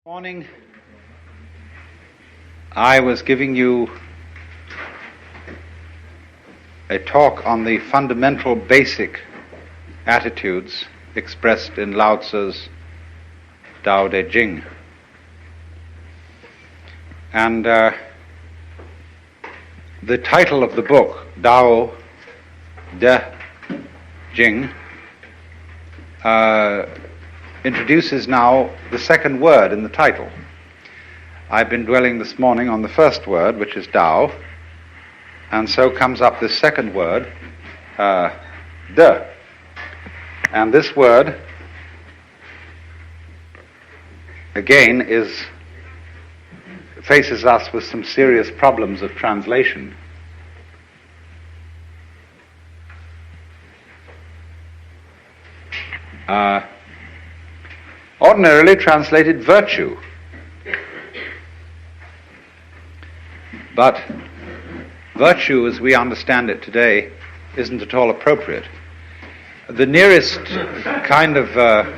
Morning, I was giving you a talk on the fundamental basic attitudes expressed in Lao Tzu's Tao Te Ching. And the title of the book, Tao Te Ching, introduces now the second word in the title. I've been dwelling this morning on the first word, which is Tao, and so comes up this second word, De. And this word, again, faces us with some serious problems of translation. Ordinarily translated virtue, but virtue as we understand it today isn't at all appropriate. The nearest kind of,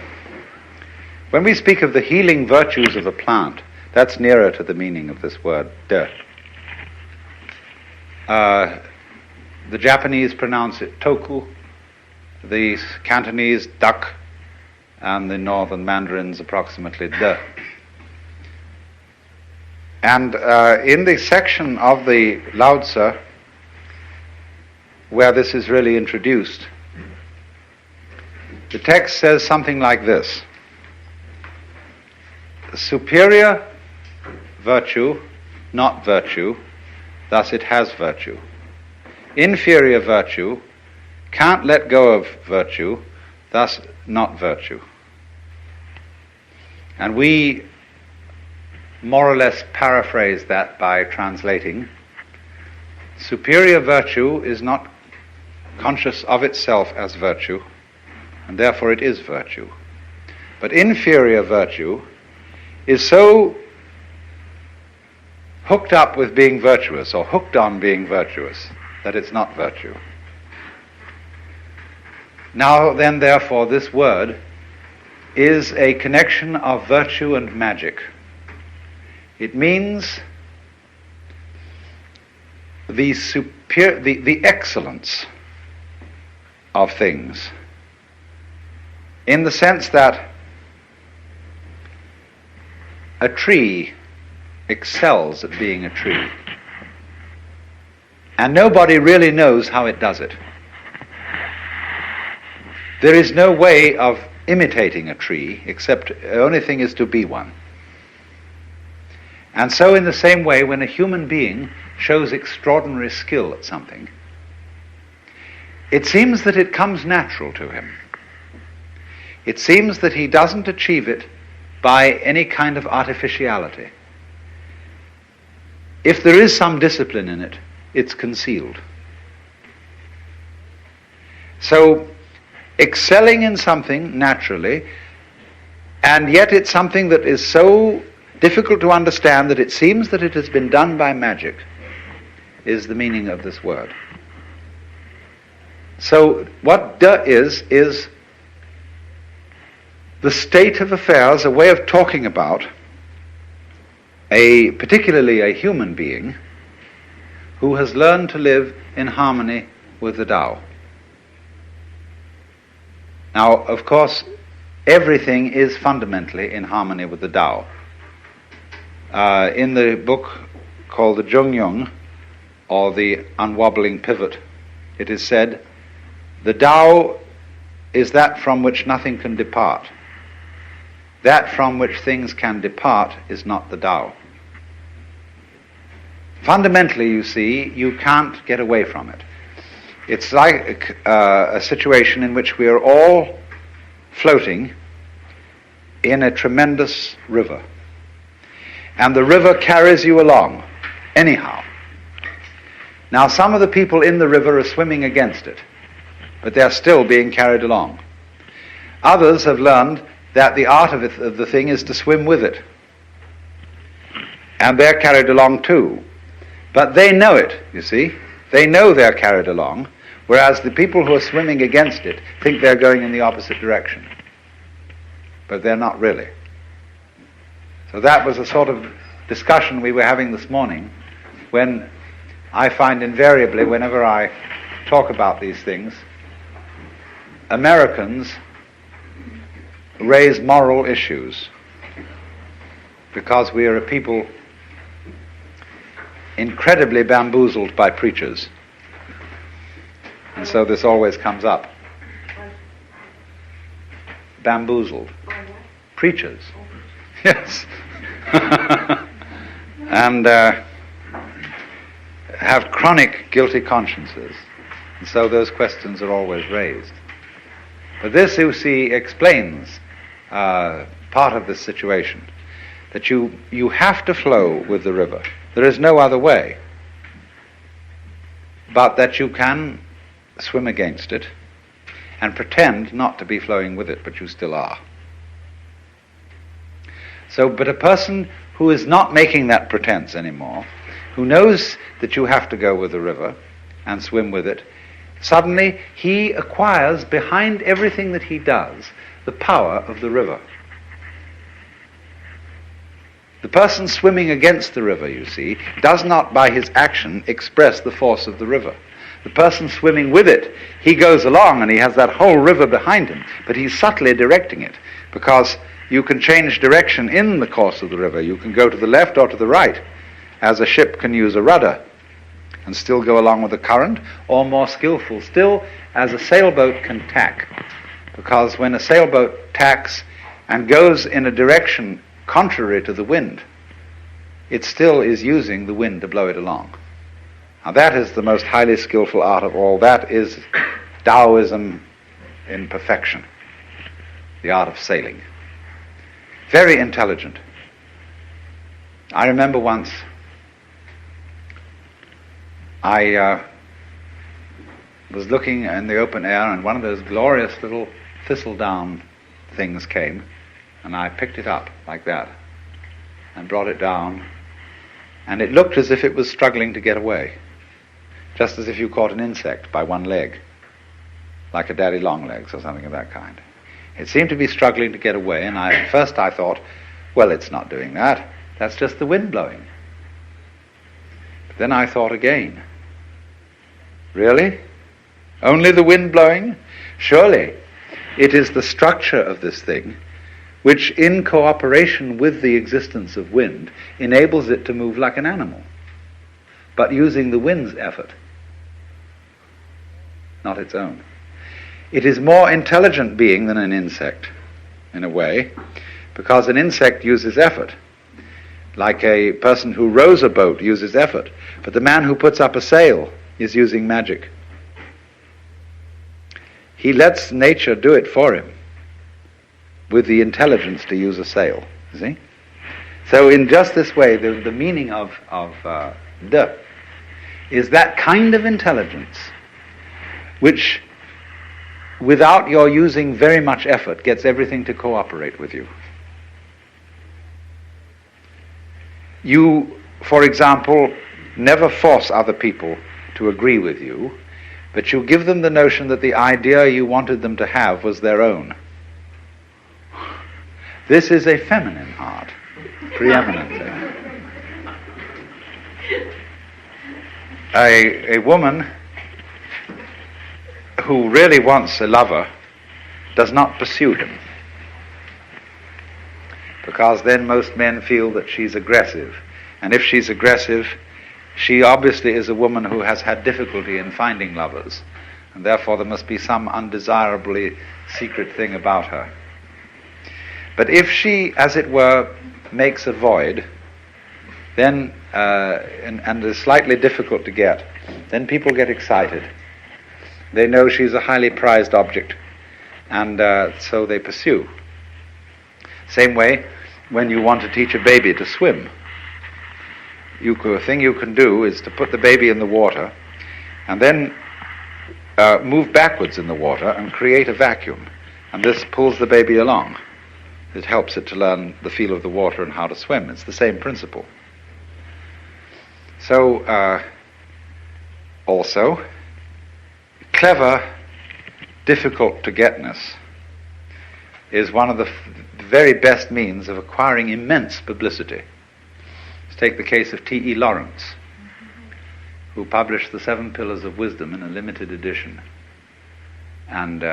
when we speak of the healing virtues of a plant, that's nearer to the meaning of this word, de. The Japanese pronounce it toku, the Cantonese dak, and the northern Mandarins approximately de. And in the section of the Lao Tzu where this is really introduced, the text says something like this: superior virtue, not virtue, thus it has virtue. Inferior virtue, can't let go of virtue, thus not virtue. And we more or less paraphrase that by translating, superior virtue is not conscious of itself as virtue, and therefore it is virtue. But inferior virtue is so hooked up with being virtuous, or hooked on being virtuous, that it's not virtue. Now then, therefore, this word is a connection of virtue and magic. It means the excellence of things, in the sense that a tree excels at being a tree, and nobody really knows how it does it. There is no way of imitating a tree, except the only thing is to be one. And so in the same way, when a human being shows extraordinary skill at something, it seems that it comes natural to him. It seems that he doesn't achieve it by any kind of artificiality. If there is some discipline in it, it's concealed. So, excelling in something naturally, and yet it's something that is so difficult to understand that it seems that it has been done by magic, is the meaning of this word. So what de is the state of affairs, a way of talking about particularly a human being who has learned to live in harmony with the Tao. Now, of course, everything is fundamentally in harmony with the Tao. In the book called the Zhongyong, or the Unwobbling Pivot, it is said, the Tao is that from which nothing can depart. That from which things can depart is not the Tao. Fundamentally, you see, you can't get away from it. It's like a situation in which we are all floating in a tremendous river. And the river carries you along, anyhow. Now, some of the people in the river are swimming against it, but they're still being carried along. Others have learned that the art of the thing is to swim with it. And they're carried along too. But they know it, you see. They know they're carried along, whereas the people who are swimming against it think they're going in the opposite direction. But they're not really. So that was a sort of discussion we were having this morning, when I find invariably, whenever I talk about these things, Americans raise moral issues because we are a people incredibly bamboozled by preachers. And so this always comes up. Bamboozled. Preachers. Yes. And have chronic guilty consciences. And so those questions are always raised. But this, you see, explains part of this situation. That you have to flow with the river. There is no other way. But that you can swim against it and pretend not to be flowing with it, but you still are. So, but a person who is not making that pretense anymore, who knows that you have to go with the river and swim with it, suddenly he acquires, behind everything that he does, the power of the river. The person swimming against the river, you see, does not by his action express the force of the river. The person swimming with it, he goes along and he has that whole river behind him, but he's subtly directing it, because you can change direction in the course of the river. You can go to the left or to the right, as a ship can use a rudder and still go along with the current, or more skillful still, as a sailboat can tack. Because when a sailboat tacks and goes in a direction contrary to the wind, it still is using the wind to blow it along. Now that is the most highly skillful art of all. That is Taoism in perfection, the art of sailing. Very intelligent. I remember once I was looking in the open air, and one of those glorious little thistledown things came, and I picked it up like that and brought it down, and it looked as if it was struggling to get away, just as if you caught an insect by one leg, like a daddy long legs or something of that kind. It seemed to be struggling to get away, and at first I thought, well, it's not doing that. That's just the wind blowing. But then I thought again, really? Only the wind blowing? Surely it is the structure of this thing which, in cooperation with the existence of wind, enables it to move like an animal, but using the wind's effort, not its own. It is more intelligent being than an insect, in a way, because an insect uses effort. Like a person who rows a boat uses effort, but the man who puts up a sail is using magic. He lets nature do it for him with the intelligence to use a sail, you see? So in just this way, the meaning of de is that kind of intelligence which, without your using very much effort, gets everything to cooperate with you. You, for example, never force other people to agree with you, but you give them the notion that the idea you wanted them to have was their own. This is a feminine art, preeminently. A woman who really wants a lover does not pursue him, because then most men feel that she's aggressive, and if she's aggressive, she obviously is a woman who has had difficulty in finding lovers, and therefore there must be some undesirably secret thing about her. But if she, as it were, makes a void, then and is slightly difficult to get, then people get excited. They know she's a highly prized object, and so they pursue. Same way, when you want to teach a baby to swim, a thing you can do is to put the baby in the water and then move backwards in the water and create a vacuum, and this pulls the baby along. It helps it to learn the feel of the water and how to swim. It's the same principle. So, also, clever, difficult to getness is one of the very best means of acquiring immense publicity. Let's take the case of T.E. Lawrence, who published The 7 Pillars of Wisdom in a limited edition. And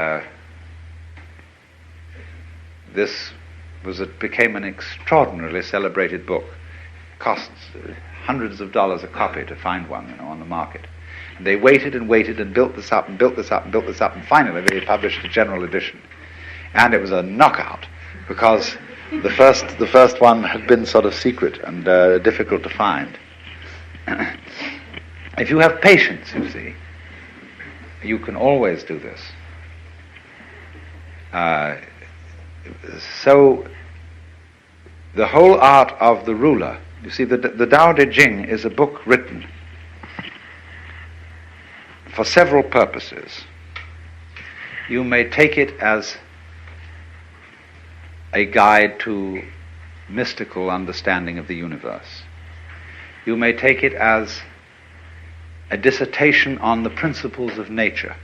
it became an extraordinarily celebrated book. It costs hundreds of dollars a copy to find one, on the market. And they waited and waited and built this up and built this up and built this up, and finally they published a general edition. And it was a knockout, because the first one had been sort of secret and difficult to find. If you have patience, you see, you can always do this. So the whole art of the ruler, you see, the Tao Te Ching is a book written for several purposes. You may take it as a guide to mystical understanding of the universe. You may take it as a dissertation on the principles of nature,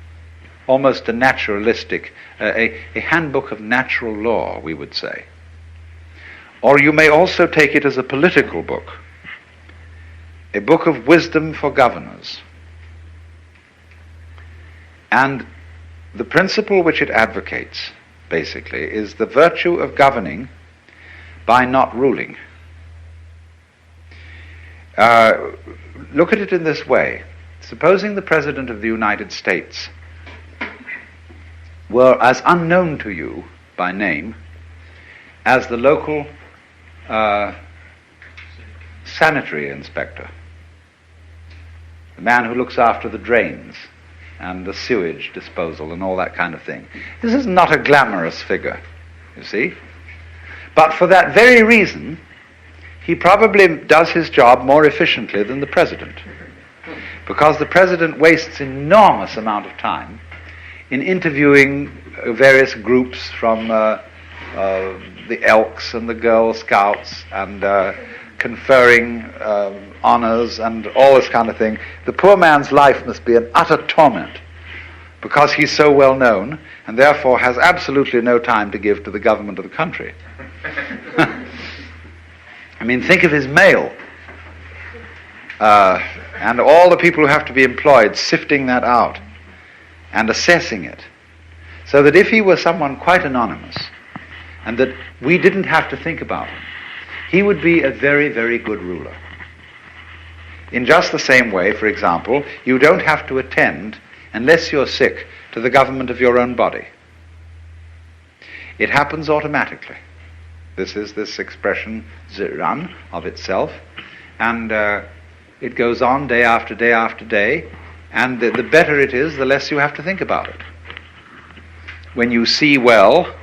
almost a naturalistic, a handbook of natural law, we would say. Or you may also take it as a political book, a book of wisdom for governors. And the principle which it advocates, basically, is the virtue of governing by not ruling. Look at it in this way. Supposing the President of the United States were as unknown to you by name as the local sanitary inspector, the man who looks after the drains and the sewage disposal and all that kind of thing. This is not a glamorous figure, you see. But for that very reason, he probably does his job more efficiently than the President, because the President wastes enormous amount of time in interviewing various groups from the Elks and the Girl Scouts and conferring honors and all this kind of thing. The poor man's life must be an utter torment, because he's so well known and therefore has absolutely no time to give to the government of the country. I mean, think of his mail and all the people who have to be employed sifting that out and assessing it, so that if he were someone quite anonymous and that we didn't have to think about him, he would be a very, very good ruler. In just the same way, for example, you don't have to attend, unless you're sick, to the government of your own body. It happens automatically. This is this expression, ziran, of itself, and it goes on day after day after day, and the better it is, the less you have to think about it. When you see well,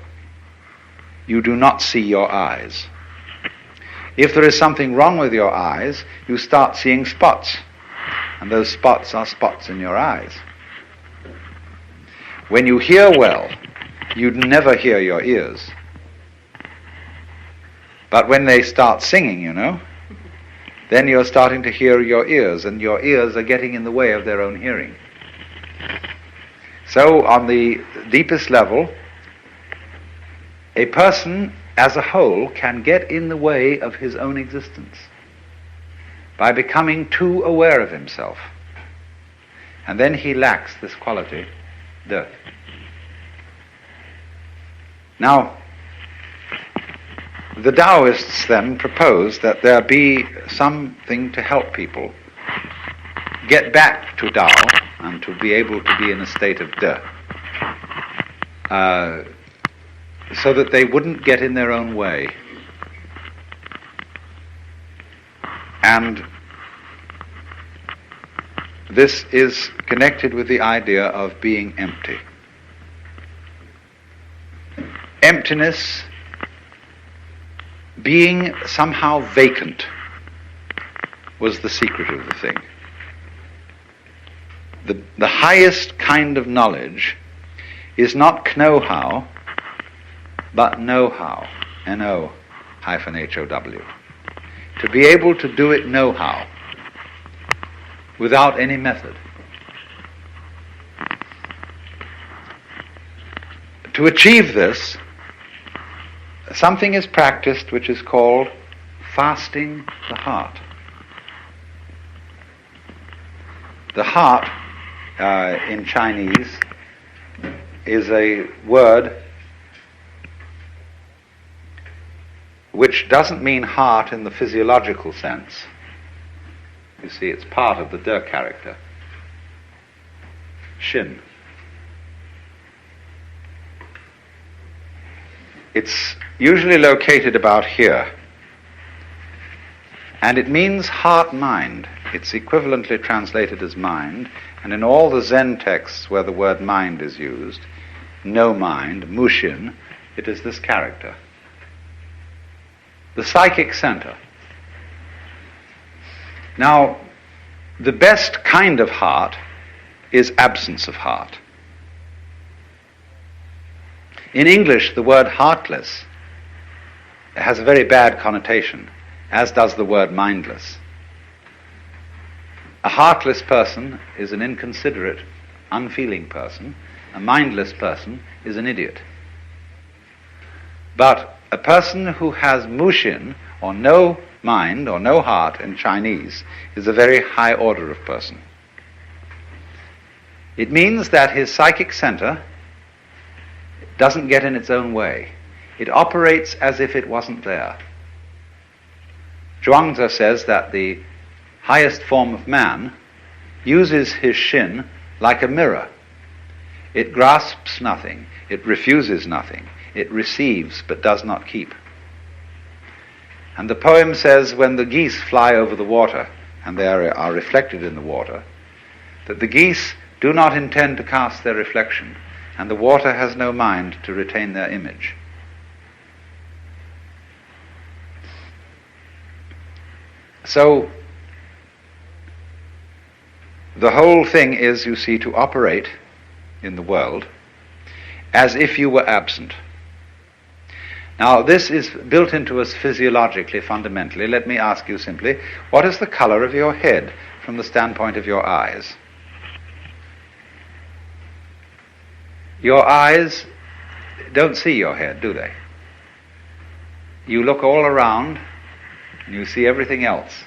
you do not see your eyes. If there is something wrong with your eyes, you start seeing spots, and those spots are spots in your eyes. When you hear well, you'd never hear your ears. But when they start singing, then you're starting to hear your ears, and your ears are getting in the way of their own hearing. So, on the deepest level, a person as a whole can get in the way of his own existence by becoming too aware of himself. And then he lacks this quality, de. Now, the Taoists then propose that there be something to help people get back to Tao and to be able to be in a state of de, so that they wouldn't get in their own way. And this is connected with the idea of being empty. Emptiness, being somehow vacant, was the secret of the thing. The highest kind of knowledge is not know-how, but know-how, N-O-H-O-W. To be able to do it know-how, without any method. To achieve this, something is practiced which is called fasting the heart. The heart, in Chinese, is a word which doesn't mean heart in the physiological sense. You see, it's part of the de character. Shin. It's usually located about here. And it means heart-mind. It's equivalently translated as mind. And in all the Zen texts where the word mind is used, no mind, mushin, it is this character. The psychic center. Now, the best kind of heart is absence of heart. In English, the word heartless has a very bad connotation, as does the word mindless. A heartless person is an inconsiderate, unfeeling person. A mindless person is an idiot. But a person who has mushin, or no mind, or no heart in Chinese, is a very high order of person. It means that his psychic center doesn't get in its own way. It operates as if it wasn't there. Zhuangzi says that the highest form of man uses his shin like a mirror. It grasps nothing, it refuses nothing, it receives but does not keep. And the poem says, when the geese fly over the water, and they are reflected in the water, that the geese do not intend to cast their reflection, and the water has no mind to retain their image. So, the whole thing is, you see, to operate in the world as if you were absent. Now, this is built into us physiologically, fundamentally. Let me ask you simply, what is the color of your head from the standpoint of your eyes? Your eyes don't see your head, do they? You look all around and you see everything else,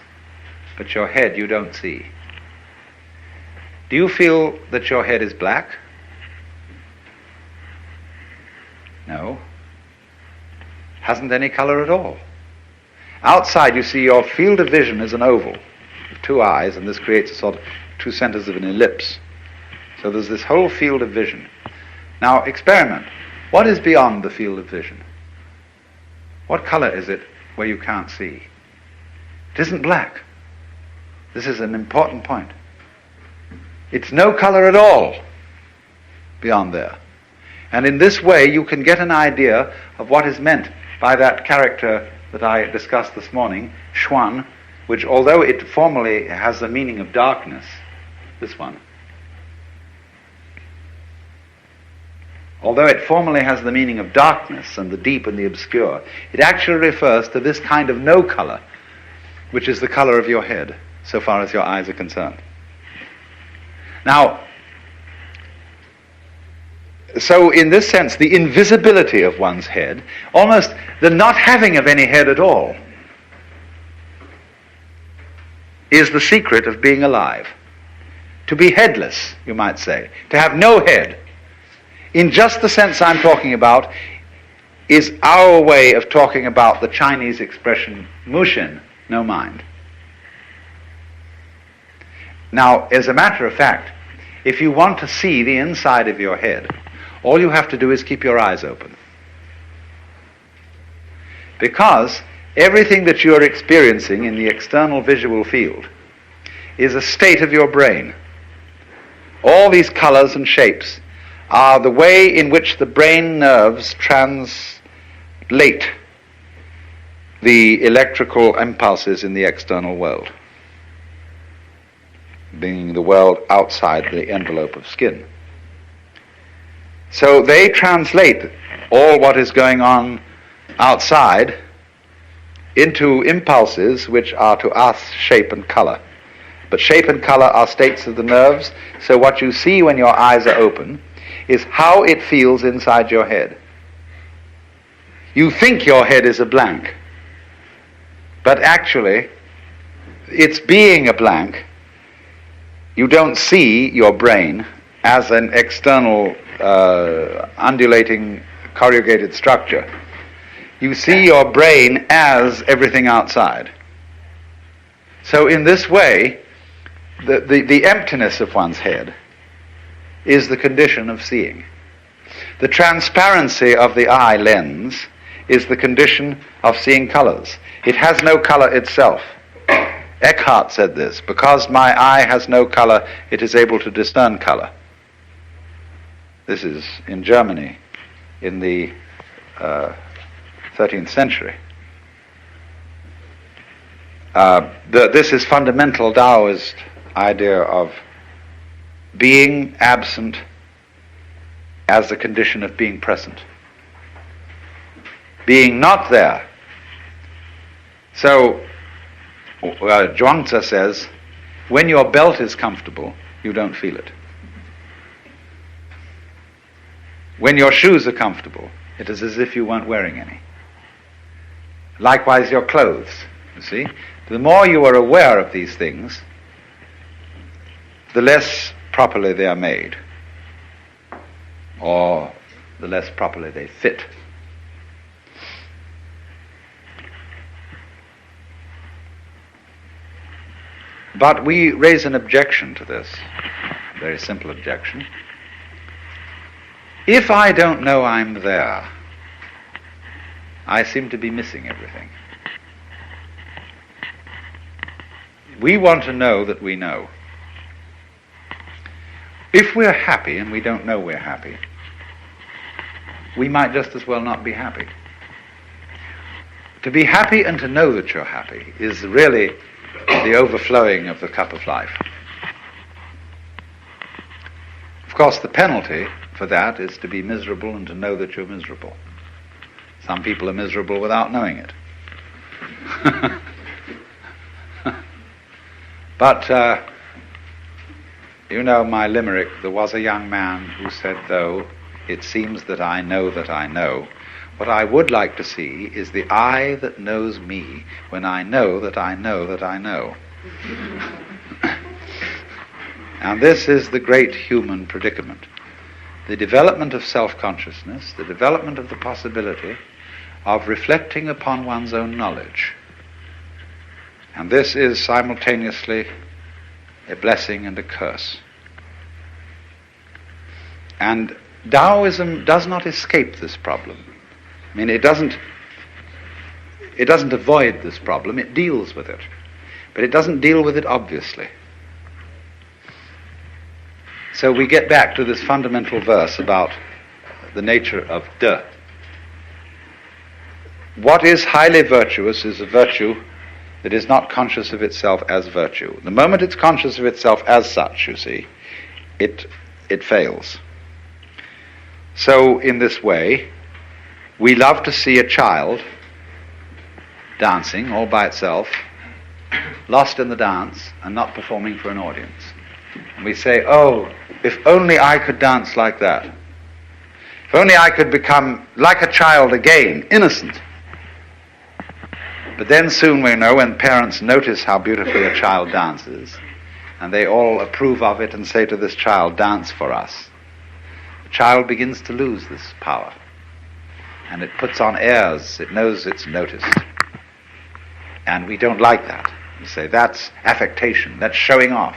but your head you don't see. Do you feel that your head is black? No. Hasn't any color at all. Outside you see your field of vision is an oval with two eyes, and this creates a sort of two centers of an ellipse. So there's this whole field of vision. Now experiment. What is beyond the field of vision? What color is it where you can't see? It isn't black. This is an important point. It's no color at all beyond there. And in this way you can get an idea of what is meant by that character that I discussed this morning, Xuan, which although it formally has the meaning of darkness, this one, although it formally has the meaning of darkness and the deep and the obscure, it actually refers to this kind of no color, which is the color of your head, so far as your eyes are concerned. Now, so in this sense, the invisibility of one's head, almost the not having of any head at all, is the secret of being alive. To be headless, you might say, to have no head, in just the sense I'm talking about, is our way of talking about the Chinese expression mushin, no mind. Now, as a matter of fact, if you want to see the inside of your head, all you have to do is keep your eyes open. Because everything that you are experiencing in the external visual field is a state of your brain. All these colors and shapes are the way in which the brain nerves translate the electrical impulses in the external world, being the world outside the envelope of skin. So they translate all what is going on outside into impulses which are to us shape and color. But shape and color are states of the nerves, so what you see when your eyes are open is how it feels inside your head. You think your head is a blank, but actually, it's being a blank. You don't see your brain as an external, undulating, corrugated structure. You see your brain as everything outside. So in this way, the emptiness of one's head is the condition of seeing. The transparency of the eye lens is the condition of seeing colors. It has no color itself. Eckhart said this: because my eye has no color, it is able to discern color. This is in Germany in the 13th century. This is fundamental Taoist idea of being absent as the condition of being present. Being not there. So, Zhuangzi says, when your belt is comfortable, you don't feel it. When your shoes are comfortable, it is as if you weren't wearing any. Likewise, your clothes, you see. The more you are aware of these things, the less properly they are made, or the less properly they fit. But we raise an objection to this, a very simple objection. If I don't know I'm there, I seem to be missing everything. We want to know that we know. If we're happy and we don't know we're happy, we might just as well not be happy. To be happy and to know that you're happy is really the overflowing of the cup of life. Of course, the penalty for that is to be miserable and to know that you're miserable. Some people are miserable without knowing it. But, you know my limerick, there was a young man who said, though it seems that I know, what I would like to see is the eye that knows me when I know that I know that I know. And this is the great human predicament. The development of self-consciousness, the development of the possibility of reflecting upon one's own knowledge. And this is simultaneously a blessing and a curse. And Taoism does not escape this problem. I mean, it doesn't avoid this problem, it deals with it. But it doesn't deal with it obviously. So we get back to this fundamental verse about the nature of de. What is highly virtuous is a virtue that is not conscious of itself as virtue. The moment it's conscious of itself as such, you see, it fails. So in this way, we love to see a child dancing all by itself, lost in the dance and not performing for an audience. And we say, oh, if only I could dance like that. If only I could become like a child again, innocent. But then soon we know, when parents notice how beautifully a child dances, and they all approve of it and say to this child, dance for us, the child begins to lose this power. And it puts on airs, it knows it's noticed. And we don't like that. We say, that's affectation, that's showing off,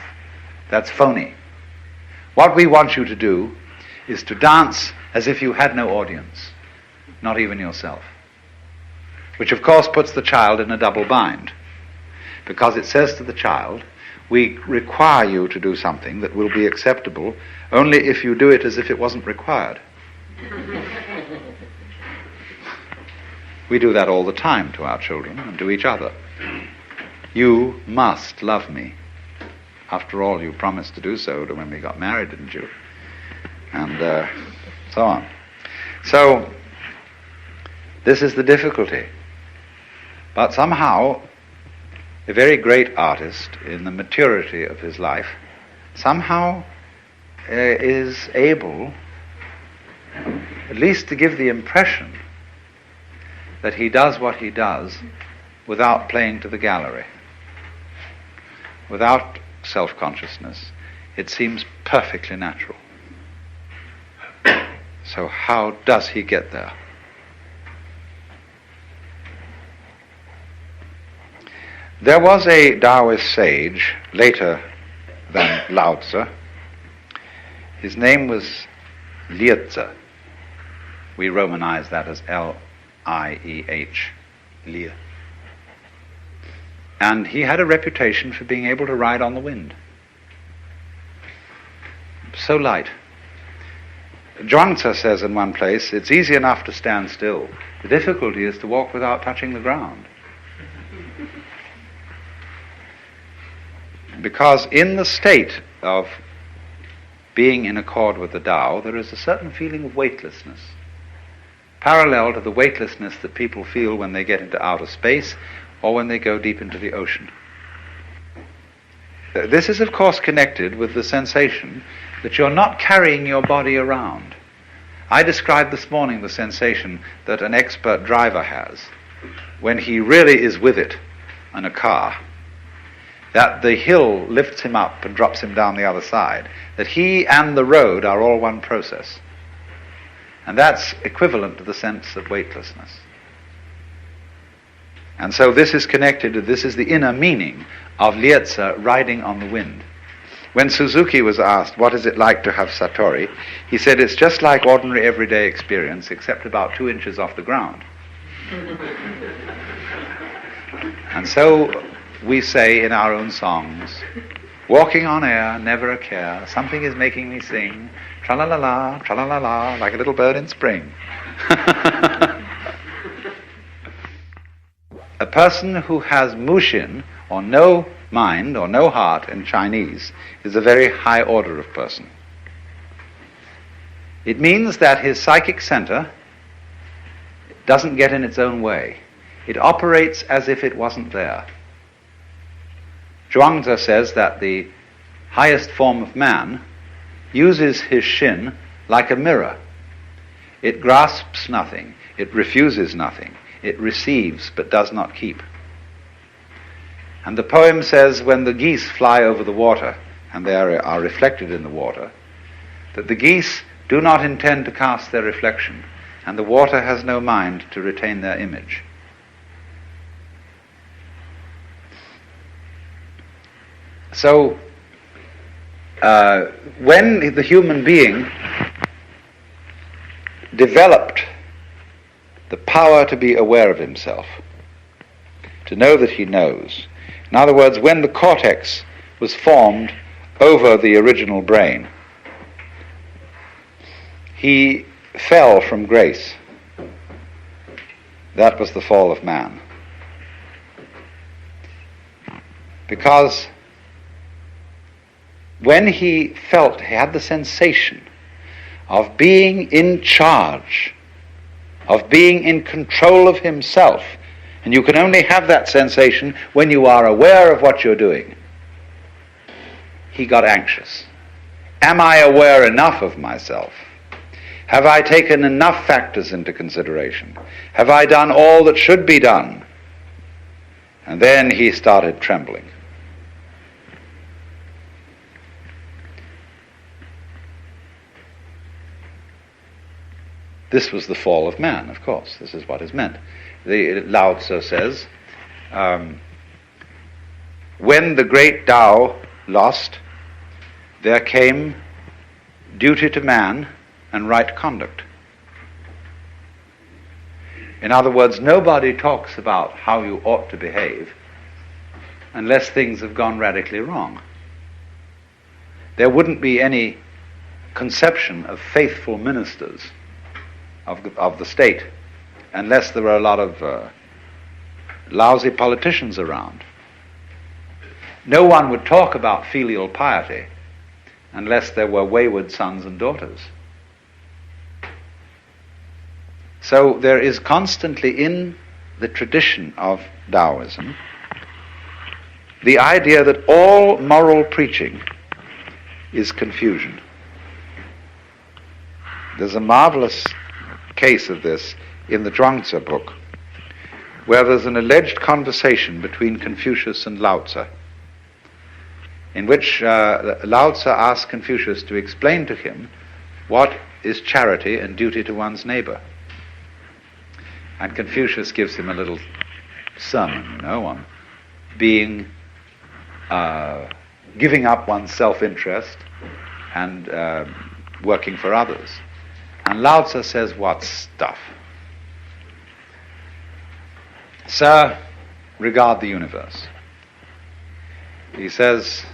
that's phony. What we want you to do is to dance as if you had no audience, not even yourself. Which of course puts the child in a double bind, because it says to the child, we require you to do something that will be acceptable only if you do it as if it wasn't required. We do that all the time to our children and to each other. You must love me. After all, you promised to do so when we got married, didn't you? And so on. So, this is the difficulty. But somehow, a very great artist, in the maturity of his life, somehow is able, at least to give the impression, that he does what he does without playing to the gallery, without self-consciousness. It seems perfectly natural. So how does he get there? There was a Taoist sage, later than Lao Tzu. His name was Liezi. We romanize that as L-I-E-H, Lieh. And he had a reputation for being able to ride on the wind. So light. Zhuangzi says in one place, it's easy enough to stand still. The difficulty is to walk without touching the ground. Because in the state of being in accord with the Tao, there is a certain feeling of weightlessness, parallel to the weightlessness that people feel when they get into outer space or when they go deep into the ocean. This is, of course, connected with the sensation that you're not carrying your body around. I described this morning the sensation that an expert driver has when he really is with it in a car, that the hill lifts him up and drops him down the other side, that he and the road are all one process. And that's equivalent to the sense of weightlessness. And so this is connected to, this is the inner meaning of Liezi riding on the wind. When Suzuki was asked, what is it like to have Satori, he said, it's just like ordinary everyday experience, except about 2 inches off the ground. And so we say in our own songs, walking on air, never a care, something is making me sing, tra-la-la-la, like a little bird in spring. A person who has mushin, or no mind, or no heart in Chinese, is a very high order of person. It means that his psychic center doesn't get in its own way. It operates as if it wasn't there. Zhuangzi says that the highest form of man uses his shin like a mirror. It grasps nothing, it refuses nothing, it receives but does not keep. And the poem says, when the geese fly over the water, and they are reflected in the water, that the geese do not intend to cast their reflection, and the water has no mind to retain their image. So, when the human being developed the power to be aware of himself, to know that he knows, in other words, when the cortex was formed over the original brain, he fell from grace. That was the fall of man. Because when he felt, he had the sensation of being in charge, of being in control of himself, and you can only have that sensation when you are aware of what you're doing, he got anxious. Am I aware enough of myself? Have I taken enough factors into consideration? Have I done all that should be done? And then he started trembling. This was the fall of man, of course. This is what is meant. The Lao Tzu says, when the great Tao lost, there came duty to man and right conduct. In other words, nobody talks about how you ought to behave unless things have gone radically wrong. There wouldn't be any conception of faithful ministers of the state unless there were a lot of lousy politicians around. No one would talk about filial piety unless there were wayward sons and daughters. So there is constantly in the tradition of Taoism the idea that all moral preaching is confusion. There's a marvelous case of this in the Zhuangzi book. where there's an alleged conversation between Confucius and Lao Tzu, in which Lao Tzu asks Confucius to explain to him what is charity and duty to one's neighbor. And Confucius gives him a little sermon, on being, giving up one's self-interest and working for others. And Lao Tzu says, "What stuff? Sir, regard the universe." He says,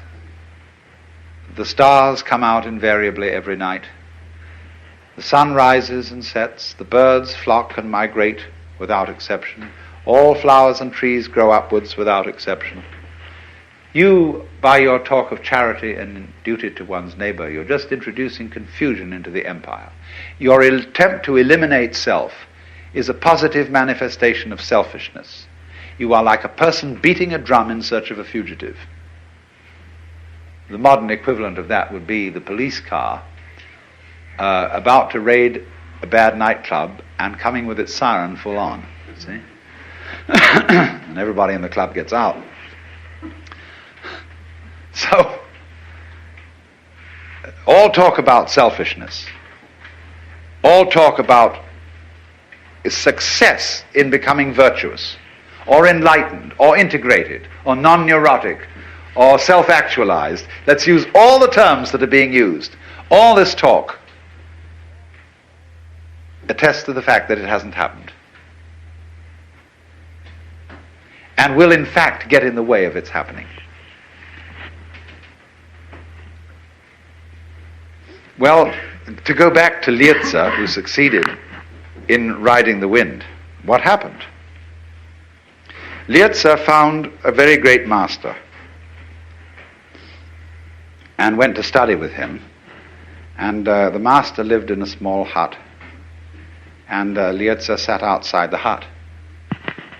"The stars come out invariably every night. The sun rises and sets. The birds flock and migrate without exception. All flowers and trees grow upwards without exception. You, by your talk of charity and duty to one's neighbor, you're just introducing confusion into the empire. Your attempt to eliminate self is a positive manifestation of selfishness. You are like a person beating a drum in search of a fugitive." The modern equivalent of that would be the police car about to raid a bad nightclub and coming with its siren full on, see? And everybody in the club gets out. So, all talk about selfishness, all talk about success in becoming virtuous, or enlightened, or integrated, or non-neurotic, or self-actualized. Let's use all the terms that are being used. All this talk attests to the fact that it hasn't happened, and will in fact get in the way of its happening. Well, to go back to Lietze, who succeeded in riding the wind, what happened? Lietze found a very great master and went to study with him. And the master lived in a small hut. And Lietze sat outside the hut.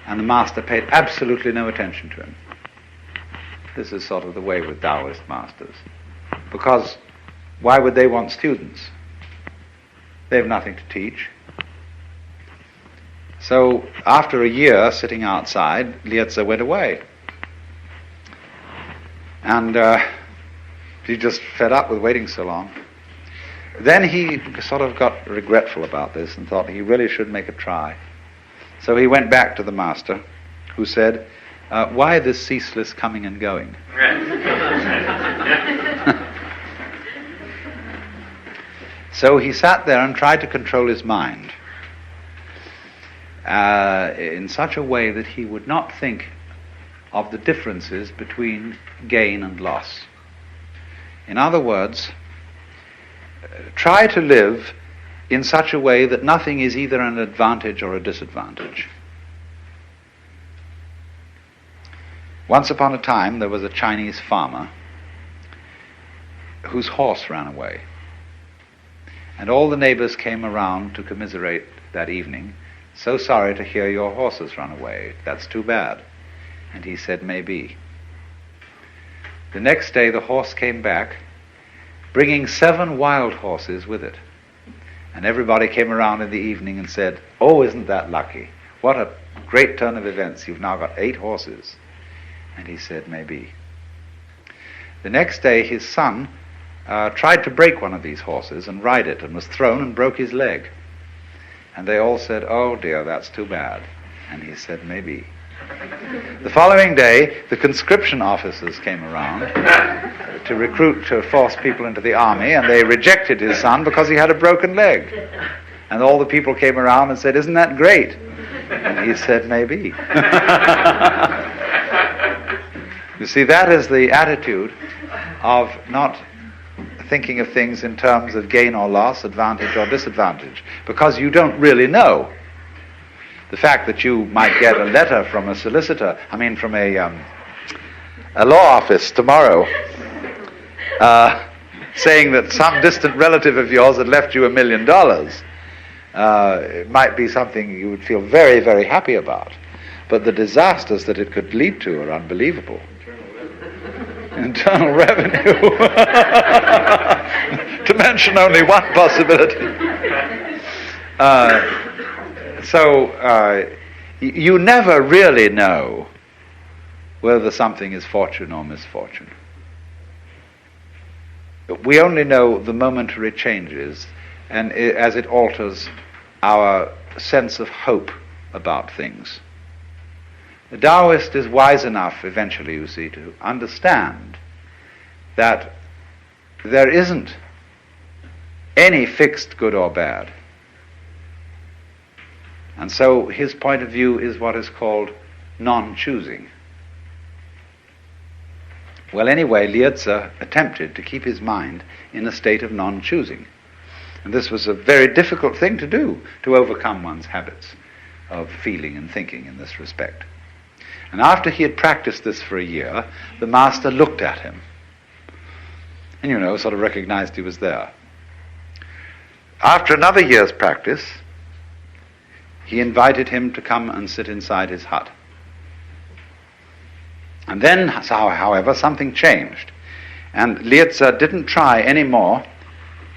And the master paid absolutely no attention to him. This is sort of the way with Taoist masters. Because why would they want students? They have nothing to teach. So after a year sitting outside, Lietze went away. And he just fed up with waiting so long. Then he sort of got regretful about this and thought he really should make a try. So he went back to the master, who said, "Why this ceaseless coming and going?" So he sat there and tried to control his mind in such a way that he would not think of the differences between gain and loss. In other words, try to live in such a way that nothing is either an advantage or a disadvantage. Once upon a time, there was a Chinese farmer whose horse ran away. And all the neighbors came around to commiserate that evening. "So sorry to hear your horse has run away. That's too bad." And he said, "Maybe." The next day the horse came back, bringing 7 wild horses with it. And everybody came around in the evening and said, "Oh, isn't that lucky? What a great turn of events. You've now got 8 horses." And he said, "Maybe." The next day his son tried to break one of these horses and ride it, and was thrown and broke his leg. And they all said, "Oh dear, that's too bad." And he said, "Maybe." The following day, the conscription officers came around to force people into the army, and they rejected his son because he had a broken leg. And all the people came around and said, "Isn't that great?" And he said, "Maybe." You see, that is the attitude of not thinking of things in terms of gain or loss, advantage or disadvantage, because you don't really know. The fact that you might get a letter from a solicitor, from a law office tomorrow, saying that some distant relative of yours had left you $1 million, it might be something you would feel very, very happy about. But the disasters that it could lead to are unbelievable. Internal revenue. To mention only one possibility. So You never really know whether something is fortune or misfortune. We only know the momentary changes, and as it alters our sense of hope about things. The Taoist is wise enough eventually, you see, to understand that there isn't any fixed good or bad. And so his point of view is what is called non-choosing. Well, anyway, Hz attempted to keep his mind in a state of non-choosing. And this was a very difficult thing to do, to overcome one's habits of feeling and thinking in this respect. And after he had practiced this for a year, the master looked at him and, sort of recognized he was there. After another year's practice, he invited him to come and sit inside his hut. And then, however, something changed. And Hz didn't try anymore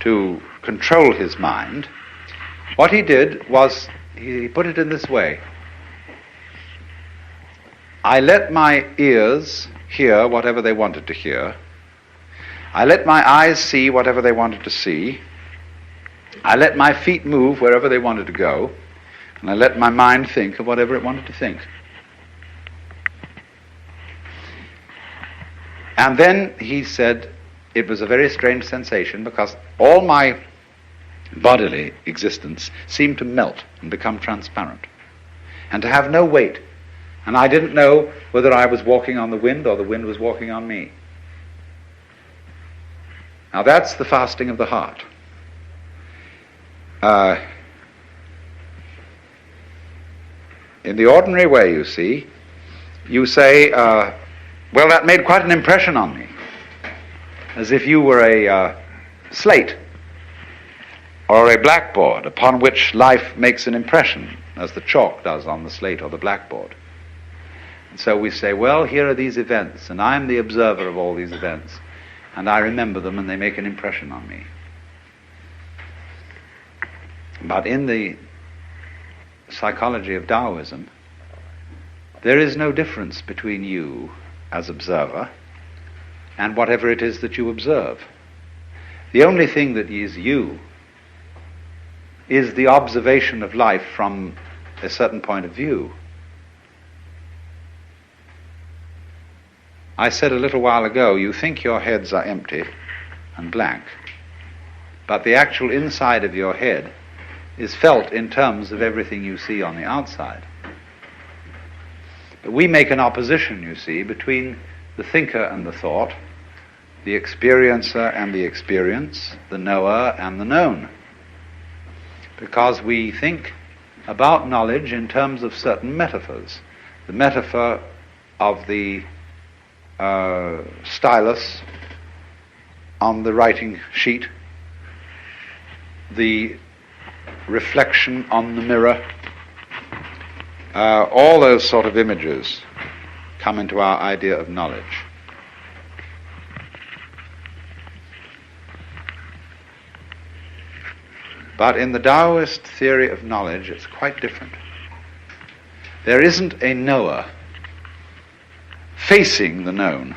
to control his mind. What he did was, he put it in this way: I let my ears hear whatever they wanted to hear. I let my eyes see whatever they wanted to see. I let my feet move wherever they wanted to go. And I let my mind think of whatever it wanted to think. And then he said it was a very strange sensation, because all my bodily existence seemed to melt and become transparent and to have no weight. And I didn't know whether I was walking on the wind or the wind was walking on me. Now that's the fasting of the heart. In the ordinary way, you see, you say, well, that made quite an impression on me, as if you were a slate or a blackboard upon which life makes an impression, as the chalk does on the slate or the blackboard. And so we say, well, here are these events, and I'm the observer of all these events, and I remember them, and they make an impression on me. But in the psychology of Taoism, there is no difference between you as observer and whatever it is that you observe. The only thing that is you is the observation of life from a certain point of view. I said a little while ago, you think your heads are empty and blank, but the actual inside of your head is felt in terms of everything you see on the outside. But we make an opposition, you see, between the thinker and the thought, the experiencer and the experience, the knower and the known. Because we think about knowledge in terms of certain metaphors. The metaphor of the stylus on the writing sheet, the reflection on the mirror, all those sort of images come into our idea of knowledge. But in the Taoist theory of knowledge, it's quite different. There isn't a knower facing the known.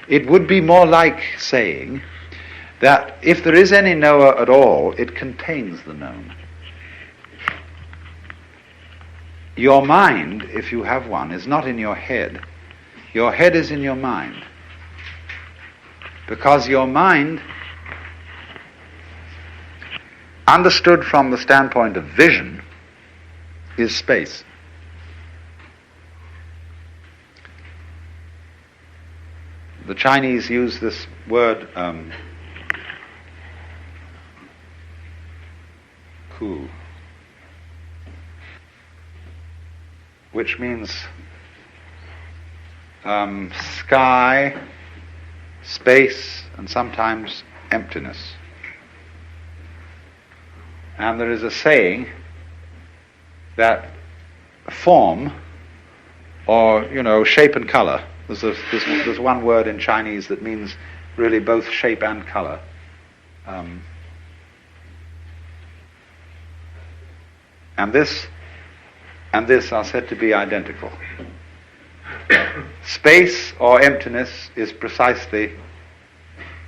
It would be more like saying that if there is any knower at all, it contains the known. Your mind, if you have one, is not in your head. Your head is in your mind. Because your mind, understood from the standpoint of vision, is space. The Chinese use this word ku, which means sky, space, and sometimes emptiness. And there is a saying that form, or shape and color, there's one word in Chinese that means really both shape and color. and this are said to be identical. Space or emptiness is precisely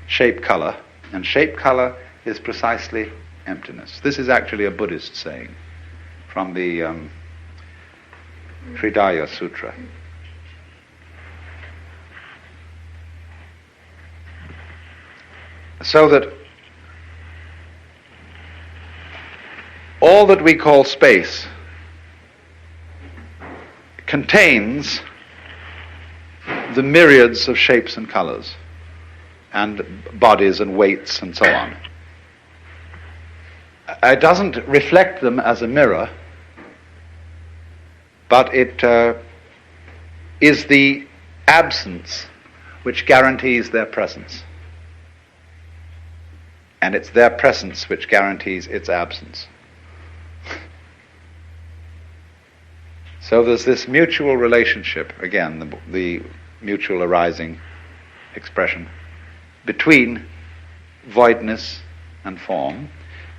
shape-color, and shape-color is precisely emptiness. This is actually a Buddhist saying from the Tridaya Sutra. So that all that we call space contains the myriads of shapes and colors and bodies and weights and so on. It doesn't reflect them as a mirror, but it is the absence which guarantees their presence. And it's their presence which guarantees its absence. So there's this mutual relationship, again, the mutual arising expression, between voidness and form,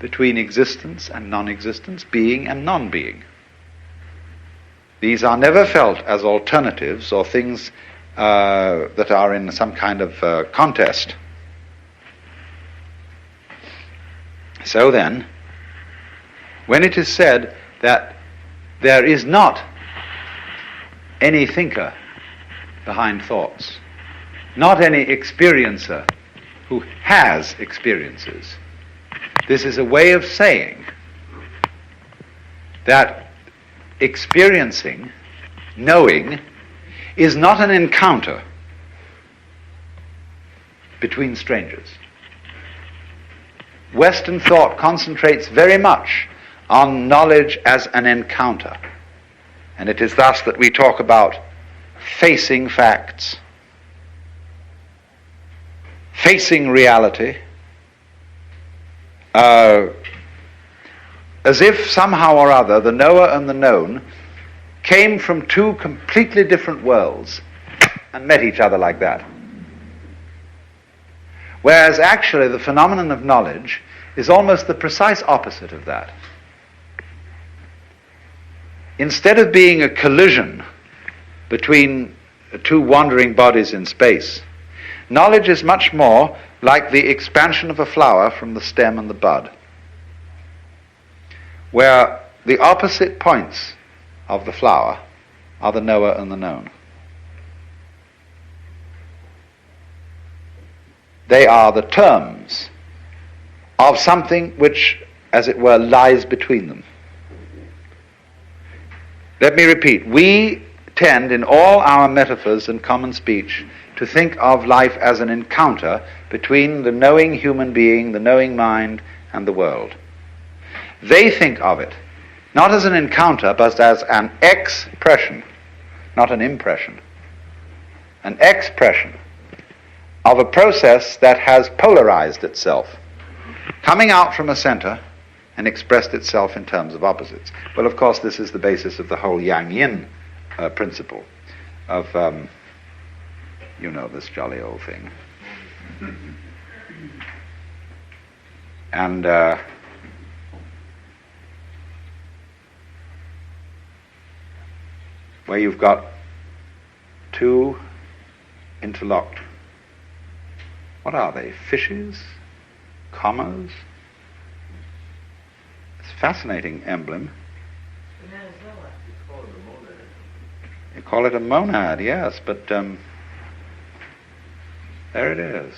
between existence and non-existence, being and non-being. These are never felt as alternatives or things that are in some kind of contest. So then, when it is said that there is not any thinker behind thoughts, not any experiencer who has experiences, this is a way of saying that experiencing, knowing, is not an encounter between strangers. Western thought concentrates very much on knowledge as an encounter. And it is thus that we talk about facing facts, facing reality, as if somehow or other the knower and the known came from two completely different worlds and met each other like that. Whereas actually the phenomenon of knowledge is almost the precise opposite of that. Instead of being a collision between two wandering bodies in space, knowledge is much more like the expansion of a flower from the stem and the bud, where the opposite points of the flower are the knower and the known. They are the terms of something which, as it were, lies between them. Let me repeat, we tend in all our metaphors and common speech to think of life as an encounter between the knowing human being, the knowing mind, and the world. They think of it not as an encounter, but as an expression, not an impression. An expression of a process that has polarized itself, coming out from a center and expressed itself in terms of opposites. Well, of course, this is the basis of the whole Yang-Yin principle of, you know, this jolly old thing. And where you've got two interlocked, what are they, fishes? Commas? It's a fascinating emblem. You call it a monad, yes, but there it is.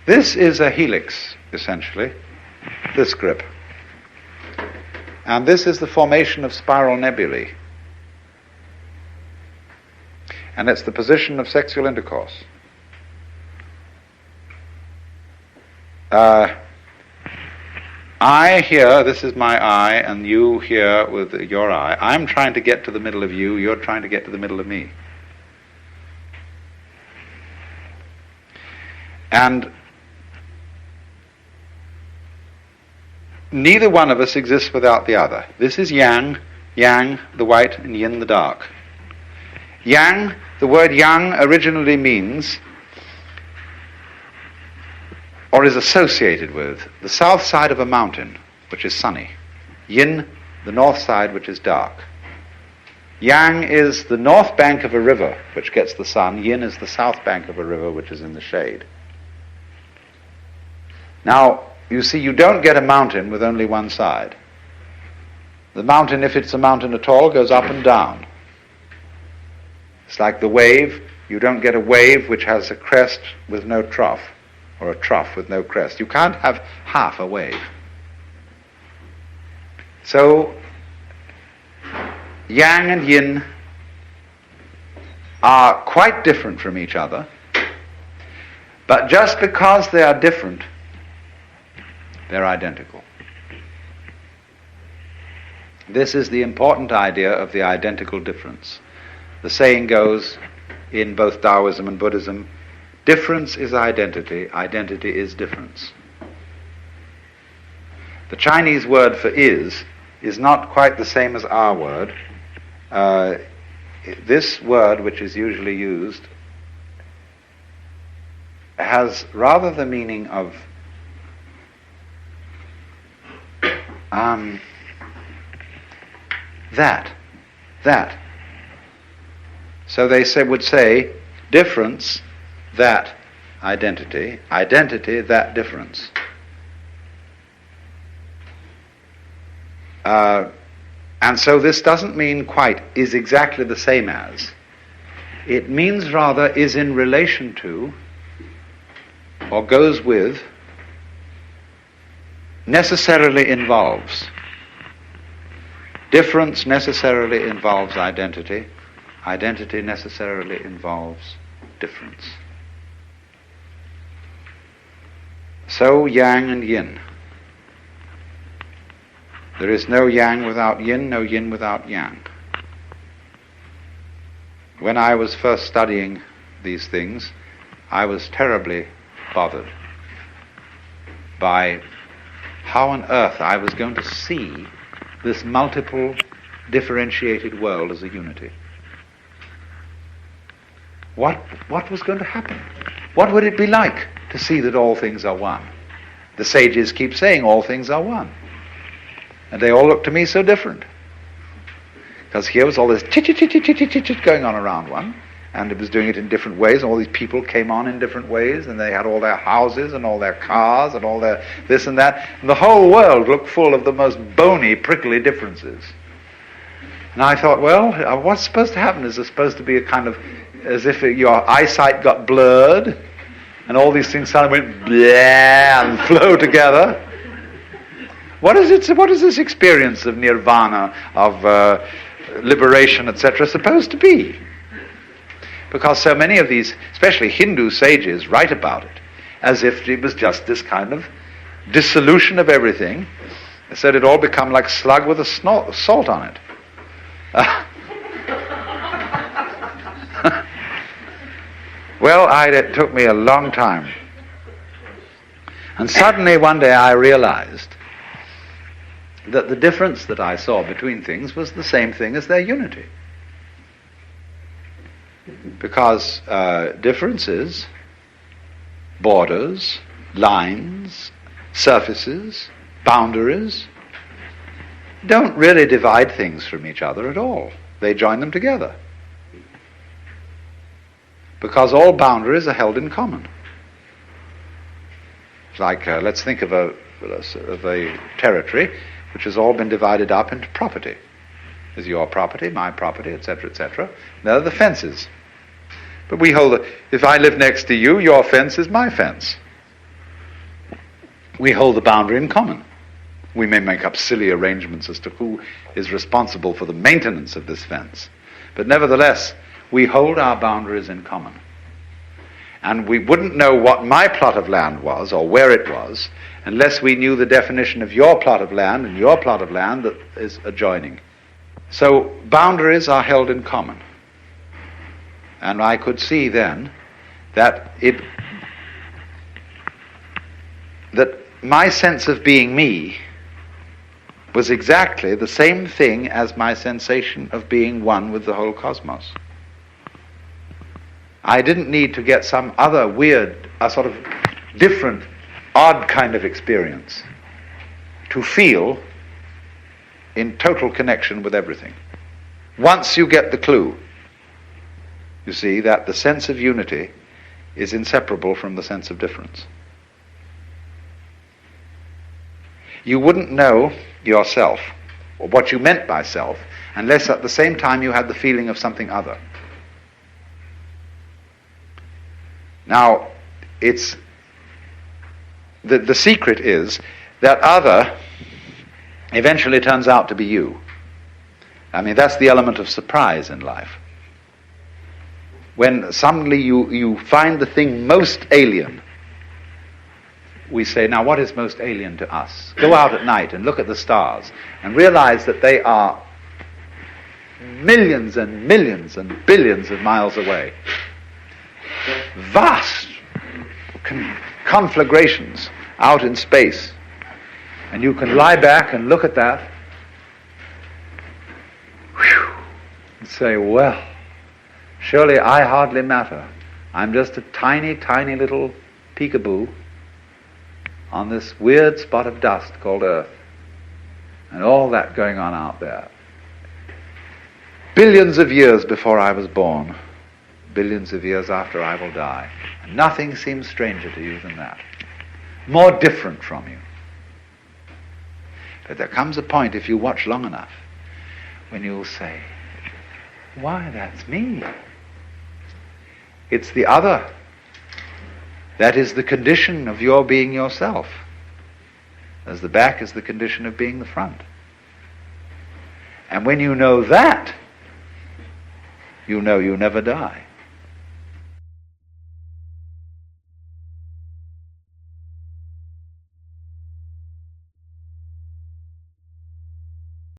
This is a helix, essentially, this grip. And this is the formation of spiral nebulae. And it's the position of sexual intercourse. I here, this is my eye, and you here with your eye. I'm trying to get to the middle of you, you're trying to get to the middle of me. And neither one of us exists without the other. This is yang, the white, and yin, the dark. Yang, the word yang originally means or is associated with, the south side of a mountain, which is sunny. Yin, the north side, which is dark. Yang is the north bank of a river, which gets the sun. Yin is the south bank of a river, which is in the shade. Now, you see, you don't get a mountain with only one side. The mountain, if it's a mountain at all, goes up and down. It's like the wave. You don't get a wave which has a crest with no trough, or a trough with no crest. You can't have half a wave. So, Yang and Yin are quite different from each other, but just because they are different, they're identical. This is the important idea of the identical difference. The saying goes in both Taoism and Buddhism, difference is identity, identity is difference. The Chinese word for is not quite the same as our word. This word, which is usually used, has rather the meaning of that. So they would say, difference, that identity, identity, that difference. And so this doesn't mean quite is exactly the same as. It means rather is in relation to, or goes with, necessarily involves. Difference necessarily involves identity. Identity necessarily involves difference. So Yang and Yin. There is no Yang without Yin, no Yin without Yang. When I was first studying these things, I was terribly bothered by how on earth I was going to see this multiple, differentiated world as a unity. What was going to happen? What would it be like to see that all things are one? The sages keep saying all things are one. And they all look to me so different. Because here was all this chit going on around one, and it was doing it in different ways, and all these people came on in different ways, and they had all their houses and all their cars and all their this and that, and the whole world looked full of the most bony, prickly differences. And I thought, well, what's supposed to happen? Is there supposed to be a kind of, as if your eyesight got blurred, and all these things suddenly went bleh and flow together? What is this experience of nirvana, of liberation, etc., supposed to be? Because so many of these, especially Hindu sages, write about it as if it was just this kind of dissolution of everything, so it all become like slug with a salt on it. Well, it took me a long time. And suddenly one day I realized that the difference that I saw between things was the same thing as their unity. Because differences, borders, lines, surfaces, boundaries, don't really divide things from each other at all. They join them together. Because all boundaries are held in common. It's like, let's think of a territory which has all been divided up into property. There's your property, my property, etc., etc. There are the fences. But we hold if I live next to you, your fence is my fence. We hold the boundary in common. We may make up silly arrangements as to who is responsible for the maintenance of this fence. But nevertheless, we hold our boundaries in common. And we wouldn't know what my plot of land was, or where it was, unless we knew the definition of your plot of land and your plot of land that is adjoining. So boundaries are held in common. And I could see then that my sense of being me was exactly the same thing as my sensation of being one with the whole cosmos. I didn't need to get some other weird, sort of different odd kind of experience to feel in total connection with everything. Once you get the clue, you see that the sense of unity is inseparable from the sense of difference. You wouldn't know yourself, or what you meant by self, unless at the same time you had the feeling of something other. Now, it's the secret is that other eventually turns out to be you. I mean, that's the element of surprise in life. When suddenly you find the thing most alien, we say, now what is most alien to us? Go out at night and look at the stars and realize that they are millions and millions and billions of miles away. Vast conflagrations out in space. And you can lie back and look at that and say, well, surely I hardly matter. I'm just a tiny, tiny little peekaboo on this weird spot of dust called Earth, and all that going on out there. Billions of years before I was born, billions of years after I will die, and nothing seems stranger to you than that, more different from you. But there comes a point, if you watch long enough, when you'll say, why, that's me. It's the other. That is the condition of your being yourself, as the back is the condition of being the front. And when you know that, you know you never die.